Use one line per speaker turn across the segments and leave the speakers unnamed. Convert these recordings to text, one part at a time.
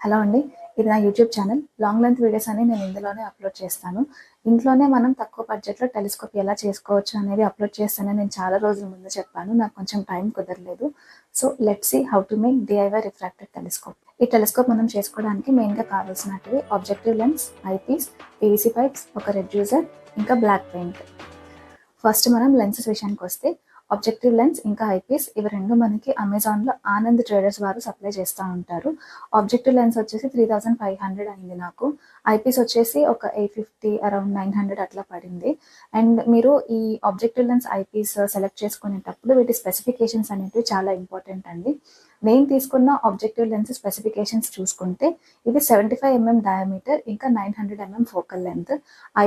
Hello అండి. ఇది నా YouTube channel. Long length videos అని నేను ఇందులోనే అప్లోడ్ చేస్తాను. ఇంట్లోనే మనం తక్కువ బడ్జెట్‌లో టెలిస్కోప్ ఎలా చేసుకోవచ్చు అనేది అప్లోడ్ చేస్తానని నేను చాలా రోజుల ముందు చెప్పాను. నాకు కొంచెం టైం కుదరలేదు. So, let's see how to make DIY refracted telescope. ఈ టెలిస్కోప్ మనం చేసుకోవడానికి మెయిన్‌గా కావాల్సినటివి objective lens, eyepiece, PVC pipes, ఒక రెడ్యూసర్, ఇంకా బ్లాక్ పెయింట్. ఫస్ట్ మనం లెన్సెస్ విషయానికొస్తే ఆబ్జెక్టివ్ లెన్స్ ఇంకా ఐపీస్ ఇవి రెండు మనకి అమెజాన్లో ఆనంద్ ట్రేడర్స్ వారు సప్లై చేస్తూ ఉంటారు. ఆబ్జెక్టివ్ లెన్స్ వచ్చేసి 3500 అయింది నాకు. ఐపీస్ వచ్చేసి ఒక 850 అరౌండ్ 900 అట్లా పడింది. అండ్ మీరు ఈ ఆబ్జెక్టివ్ లెన్స్ ఐపీస్ సెలెక్ట్ చేసుకునేటప్పుడు వీటి స్పెసిఫికేషన్స్ అనేవి చాలా ఇంపార్టెంట్ అండి. నేను తీసుకున్న ఆబ్జెక్టివ్ లెన్స్ స్పెసిఫికేషన్స్ చూసుకుంటే ఇది 75 mm డయామీటర్ ఇంకా 900 mm ఫోకల్ లెంత్.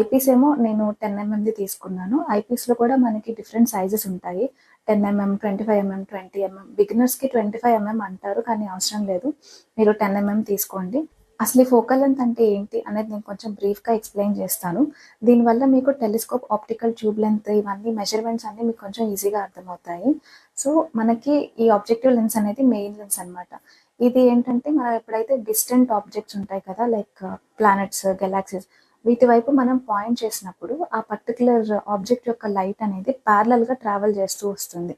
ఐపీస్ ఏమో నేను 10 mm తీసుకున్నాను. ఐపీస్లో కూడా మనకి డిఫరెంట్ సైజెస్ ఉంటాయి. 10 mm, 25 mm, 20 mm. బిగినర్స్కి 25 mm అంటారు, కానీ అవసరం లేదు, మీరు 10 mm తీసుకోండి. అసలు ఈ ఫోకల్ లెంత్ అంటే ఏంటి అనేది నేను కొంచెం బ్రీఫ్గా ఎక్స్ప్లెయిన్ చేస్తాను. దీనివల్ల మీకు టెలిస్కోప్ ఆప్టికల్ ట్యూబ్ లెంత్ ఇవన్నీ మెజర్మెంట్స్ అన్నీ మీకు కొంచెం ఈజీగా అర్థమవుతాయి. సో మనకి ఈ ఆబ్జెక్టివ్ లెన్స్ అనేది మెయిన్ లెన్స్ అనమాట. ఇది ఏంటంటే మనం ఎప్పుడైతే డిస్టెంట్ ఆబ్జెక్ట్స్ ఉంటాయి కదా, లైక్ ప్లానెట్స్, గెలాక్సీస్, వీటి వైపు మనం పాయింట్ చేసినప్పుడు ఆ పర్టికులర్ ఆబ్జెక్ట్ యొక్క లైట్ అనేది ప్యారలల్గా ట్రావెల్ చేస్తూ వస్తుంది.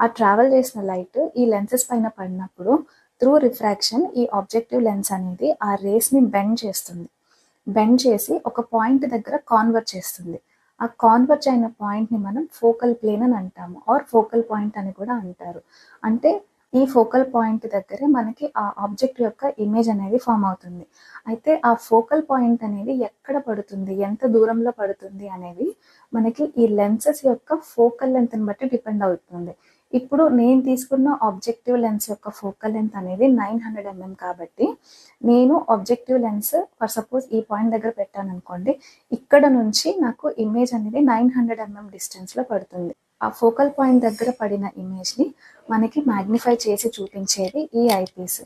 ఆ ట్రావెల్ చేసిన లైట్ ఈ లెన్సెస్ పైన పడినప్పుడు త్రూ రిఫ్రాక్షన్ ఈ ఆబ్జెక్టివ్ లెన్స్ అనేది ఆ రేస్ని బెండ్ చేస్తుంది. బెండ్ చేసి ఒక పాయింట్ దగ్గర కాన్వర్జ్ చేస్తుంది. ఆ కాన్వర్జ్ అయిన పాయింట్ని మనం ఫోకల్ ప్లేన్ అని అంటాము, ఆర్ ఫోకల్ పాయింట్ అని కూడా అంటారు. అంటే ఈ ఫోకల్ పాయింట్ దగ్గరే మనకి ఆ ఆబ్జెక్ట్ యొక్క ఇమేజ్ అనేది ఫామ్ అవుతుంది. అయితే ఆ ఫోకల్ పాయింట్ అనేది ఎక్కడ పడుతుంది, ఎంత దూరంలో పడుతుంది అనేది మనకి ఈ లెన్సెస్ యొక్క ఫోకల్ లెంత్ని బట్టి డిపెండ్ అవుతుంది. ఇప్పుడు నేను తీసుకున్న ఆబ్జెక్టివ్ లెన్స్ యొక్క ఫోకల్ లెంత్ అనేది 900 mm కాబట్టి నేను ఆబ్జెక్టివ్ లెన్స్ ఫర్ సపోజ్ ఈ పాయింట్ దగ్గర పెట్టాను అనుకోండి, ఇక్కడ నుంచి నాకు ఇమేజ్ అనేది 900 mm డిస్టెన్స్లో పడుతుంది. ఆ ఫోకల్ పాయింట్ దగ్గర పడిన ఇమేజ్ని మనకి మ్యాగ్నిఫై చేసి చూపించేది ఈ ఐపీస్.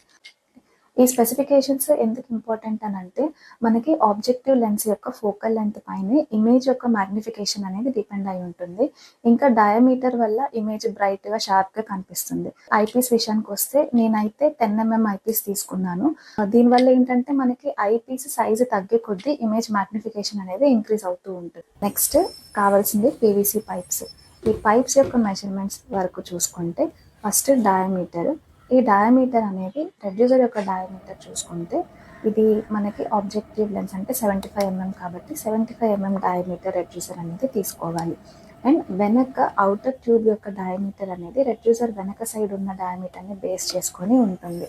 ఈ స్పెసిఫికేషన్స్ ఎందుకు ఇంపార్టెంట్ అని అంటే మనకి ఆబ్జెక్టివ్ లెన్స్ యొక్క ఫోకల్ లెంత్ పైనే ఇమేజ్ యొక్క మ్యాగ్నిఫికేషన్ అనేది డిపెండ్ అయి ఉంటుంది. ఇంకా డయామీటర్ వల్ల ఇమేజ్ బ్రైట్గా షార్ప్గా కనిపిస్తుంది. ఐపీస్ విషయానికి వస్తే నేనైతే 10 mm ఐపీస్ తీసుకున్నాను. దీనివల్ల ఏంటంటే మనకి ఐపీస్ సైజు తగ్గే కొద్దీ ఇమేజ్ మ్యాగ్నిఫికేషన్ అనేది ఇంక్రీజ్ అవుతూ ఉంటుంది. నెక్స్ట్ కావాల్సింది పీవీసీ పైప్స్. ఈ పైప్స్ యొక్క మెజర్మెంట్స్ వరకు చూసుకుంటే ఫస్ట్ డయామీటర్. ఈ డయామీటర్ అనేది రెడ్యూసర్ యొక్క డయామీటర్ చూసుకుంటే ఇది మనకి ఆబ్జెక్టివ్ లెన్స్ అంటే 75 mm కాబట్టి 75 mm డయామీటర్ రెడ్యూసర్ అనేది తీసుకోవాలి. అండ్ వెనక అవుటర్ ట్యూబ్ యొక్క డయామీటర్ అనేది రెడ్యూసర్ వెనక సైడ్ ఉన్న డయామీటర్ని బేస్ చేసుకొని ఉంటుంది.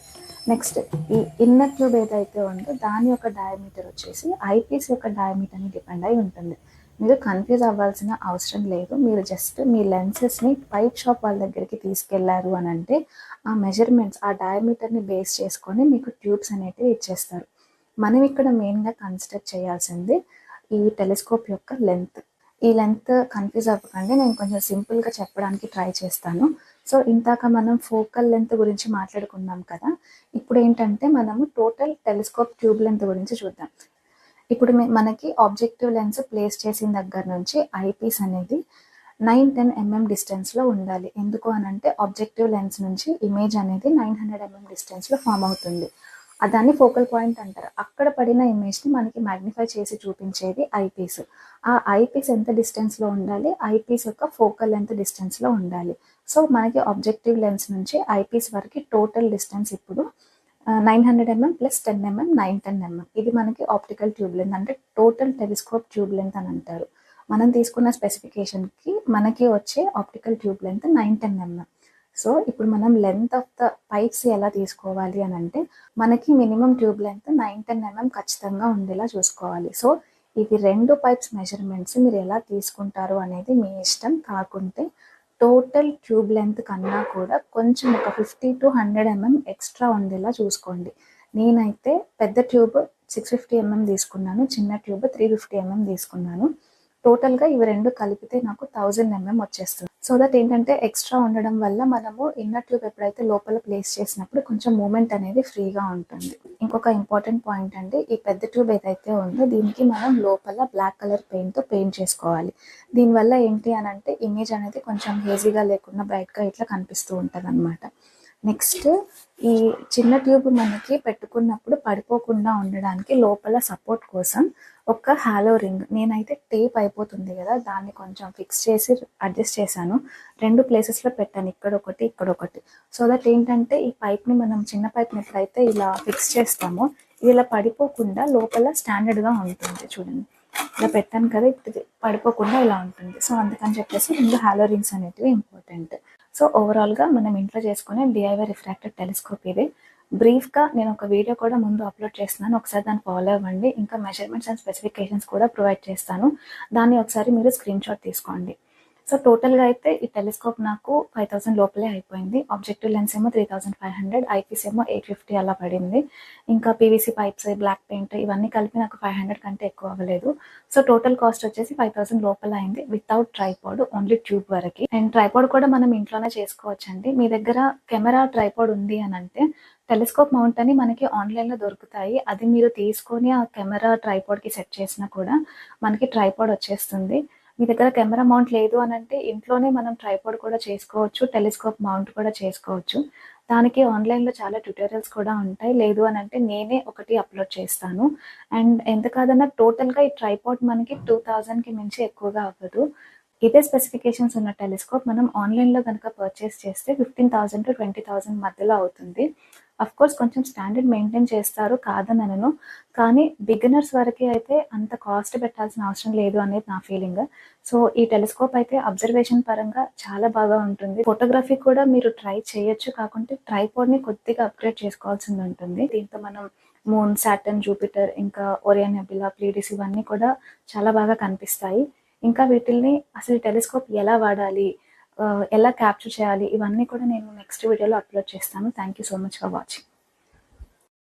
నెక్స్ట్ ఈ ఇన్నర్ ట్యూబ్ ఏదైతే ఉందో దాని యొక్క డయామీటర్ వచ్చేసి ఐపీస్ యొక్క డయామీటర్ని డిపెండ్ అయి ఉంటుంది. మీరు కన్ఫ్యూజ్ అవ్వాల్సిన అవసరం లేదు. మీరు జస్ట్ మీ లెన్సెస్ని పైప్ షాప్ వాళ్ళ దగ్గరికి తీసుకెళ్లారు అని అంటే ఆ మెజర్మెంట్స్, ఆ డయామీటర్ని బేస్ చేసుకొని మీకు ట్యూబ్స్ అనేటివి ఇచ్చేస్తారు. మనం ఇక్కడ మెయిన్గా కన్సిడర్ చేయాల్సింది ఈ టెలిస్కోప్ యొక్క లెంత్. ఈ లెంత్ కన్ఫ్యూజ్ అవ్వకండి, నేను కొంచెం సింపుల్గా చెప్పడానికి ట్రై చేస్తాను. సో ఇందాక మనం ఫోకల్ లెంత్ గురించి మాట్లాడుకున్నాం కదా, ఇప్పుడు ఏంటంటే మనము టోటల్ టెలిస్కోప్ ట్యూబ్ లెంత్ గురించి చూద్దాం. ఇప్పుడు మనకి ఆబ్జెక్టివ్ లెన్స్ ప్లేస్ చేసిన దగ్గర నుంచి ఐపీస్ అనేది 9-10 mm డిస్టెన్స్లో ఉండాలి. ఎందుకు అని అంటే ఆబ్జెక్టివ్ లెన్స్ నుంచి ఇమేజ్ అనేది 900 mm డిస్టెన్స్లో ఫామ్ అవుతుంది. దాన్ని ఫోకల్ పాయింట్ అంటారు. అక్కడ పడిన ఇమేజ్ని మనకి మ్యాగ్నిఫై చేసి చూపించేది ఐపీస్. ఆ ఐపీస్ ఎంత డిస్టెన్స్లో ఉండాలి, ఐపీస్ యొక్క ఫోకల్ లెంత్ డిస్టెన్స్లో ఉండాలి. సో మనకి ఆబ్జెక్టివ్ లెన్స్ నుంచి ఐపీస్ వరకు టోటల్ డిస్టెన్స్ ఇప్పుడు 900 mm ప్లస్ 10 mm 910 mm. ఇది మనకి ఆప్టికల్ ట్యూబ్ లెంత్ అంటే టోటల్ టెలిస్కోప్ ట్యూబ్ లెంత్ అని అంటారు. మనం తీసుకున్న స్పెసిఫికేషన్కి మనకి వచ్చే optical tube length 910 mm. So ఇప్పుడు మనం లెంత్ ఆఫ్ ద పైప్స్ ఎలా తీసుకోవాలి అని అంటే మనకి మినిమం ట్యూబ్ లెంత్ 910 mm ఖచ్చితంగా ఉండేలా చూసుకోవాలి. సో ఇవి రెండు పైప్స్ మెజర్మెంట్స్ మీరు ఎలా తీసుకుంటారు అనేది మీ ఇష్టం. కాకుంటే టోటల్ ట్యూబ్ లెంత్ కన్నా కూడా కొంచెం ఒక 50 to 100 mm ఎక్స్ట్రా ఉండేలా చూసుకోండి. నేనైతే పెద్ద ట్యూబ్ 650 mm తీసుకున్నాను, చిన్న ట్యూబ్ 350 mm తీసుకున్నాను. టోటల్గా ఇవి రెండు కలిపితే నాకు 1000 mm వచ్చేస్తుంది. సో దట్ ఏంటంటే ఎక్స్ట్రా ఉండడం వల్ల మనము ఇన్నర్ ట్యూబ్ ఎప్పుడైతే లోపల ప్లేస్ చేసినప్పుడు కొంచెం మూమెంట్ అనేది ఫ్రీగా ఉంటుంది. ఇంకొక ఇంపార్టెంట్ పాయింట్ అండి, ఈ పెద్ద ట్యూబ్ ఏదైతే ఉందో దీనికి మనం లోపల బ్లాక్ కలర్ పెయింట్తో పెయింట్ చేసుకోవాలి. దీనివల్ల ఏంటి అని అంటే ఇమేజ్ అనేది కొంచెం హేజీగా లేకుండా బ్రైట్గా ఇట్లా కనిపిస్తూ ఉంటుంది అనమాట. నెక్స్ట్ ఈ చిన్న ట్యూబ్ మనకి పెట్టుకున్నప్పుడు పడిపోకుండా ఉండడానికి లోపల సపోర్ట్ కోసం ఒక హాలో రింగ్, నేనైతే టేప్ అయిపోతుంది కదా దాన్ని కొంచెం ఫిక్స్ చేసి అడ్జస్ట్ చేశాను. 2 ప్లేసెస్లో పెట్టాను, ఇక్కడ ఒకటి ఇక్కడ ఒకటి. సో దట్ ఏంటంటే ఈ పైప్ని మనం చిన్న పైప్ని ఎప్పుడైతే ఇలా ఫిక్స్ చేస్తామో ఇది ఇలా పడిపోకుండా లోపల స్టాండర్డ్గా ఉంటుంది. చూడండి ఇలా పెట్టాను కదా, ఇది పడిపోకుండా ఇలా ఉంటుంది. సో అందుకని చెప్పేసి 2 హాలో రింగ్స్ అనేటివి ఇంపార్టెంట్. సో ఓవరాల్గా మనం ఇంట్లో చేసుకునే డిఐవై రిఫ్రాక్టెడ్ టెలిస్కోప్ ఇది. బ్రీఫ్గా నేను ఒక వీడియో కూడా ముందు అప్లోడ్ చేస్తున్నాను, ఒకసారి దాన్ని ఫాలో అవ్వండి. ఇంకా మెజర్మెంట్స్ అండ్ స్పెసిఫికేషన్స్ కూడా ప్రొవైడ్ చేస్తాను, దాన్ని ఒకసారి మీరు స్క్రీన్ షాట్ తీసుకోండి. సో టోటల్గా అయితే ఈ టెలిస్కోప్ నాకు 5000 లోపలే అయిపోయింది. ఆబ్జెక్టివ్ లెన్స్ ఏమో 3500, ఐపీస్ ఏమో 850 అలా పడింది. ఇంకా పీవీసీ పైప్స్, బ్లాక్ పెయింట్ ఇవన్నీ కలిపి నాకు 500 కంటే ఎక్కువ అవ్వలేదు. సో టోటల్ కాస్ట్ వచ్చేసి 5000 లోపల అయింది, వితౌట్ ట్రైపాడ్, ఓన్లీ ట్యూబ్ వరకు. అండ్ ట్రైపాడ్ కూడా మనం ఇంట్లోనే చేసుకోవచ్చండి. మీ దగ్గర కెమెరా ట్రైపాడ్ ఉంది అని అంటే టెలిస్కోప్ మౌంట్ అని మనకి ఆన్లైన్లో దొరుకుతాయి, అది మీరు తీసుకొని ఆ కెమెరా ట్రైపాడ్కి సెట్ చేసినా కూడా మనకి ట్రైపాడ్ వచ్చేస్తుంది. మీ దగ్గర కెమెరా మౌంట్ లేదు అని అంటే ఇంట్లోనే మనం ట్రైపాడ్ కూడా చేసుకోవచ్చు, టెలిస్కోప్ మౌంట్ కూడా చేసుకోవచ్చు. దానికి ఆన్లైన్లో చాలా ట్యూటోరియల్స్ కూడా ఉంటాయి. లేదు అని అంటే నేనే ఒకటి అప్లోడ్ చేస్తాను. అండ్ ఎంత కాదన్నా టోటల్గా ఈ ట్రైపాడ్ మనకి 2000కి మించి ఎక్కువగా అవ్వదు. ఇదే స్పెసిఫికేషన్స్ ఉన్న టెలిస్కోప్ మనం ఆన్లైన్లో కనుక పర్చేస్ చేస్తే 15,000 to 20,000 మధ్యలో అవుతుంది. కోర్స్ కొంచెం స్టాండర్డ్ మెయింటైన్ చేస్తారు, కాదనను, కానీ బిగినర్స్ వరకు అయితే అంత కాస్ట్ పెట్టాల్సిన అవసరం లేదు అనేది నా ఫీలింగ్. సో ఈ టెలిస్కోప్ అయితే అబ్జర్వేషన్ పరంగా చాలా బాగా ఉంటుంది. ఫోటోగ్రఫీ కూడా మీరు ట్రై చేయొచ్చు, కాకుంటే ట్రైపాడ్ని కొద్దిగా అప్గ్రేడ్ చేసుకోవాల్సి ఉంటుంది. దీంతో మనం మూన్, సాటర్న్, జూపిటర్, ఇంకా ఓరియన్ నెబ్యులా, ప్లీడిస్ ఇవన్నీ కూడా చాలా బాగా కనిపిస్తాయి. ఇంకా వీటిల్ని అసలు టెలిస్కోప్ ఎలా వాడాలి, ఎలా క్యాప్చర్ చేయాలి, ఇవన్నీ కూడా నేను నెక్స్ట్ వీడియోలో అప్లోడ్ చేస్తాను. Thank you so much for watching.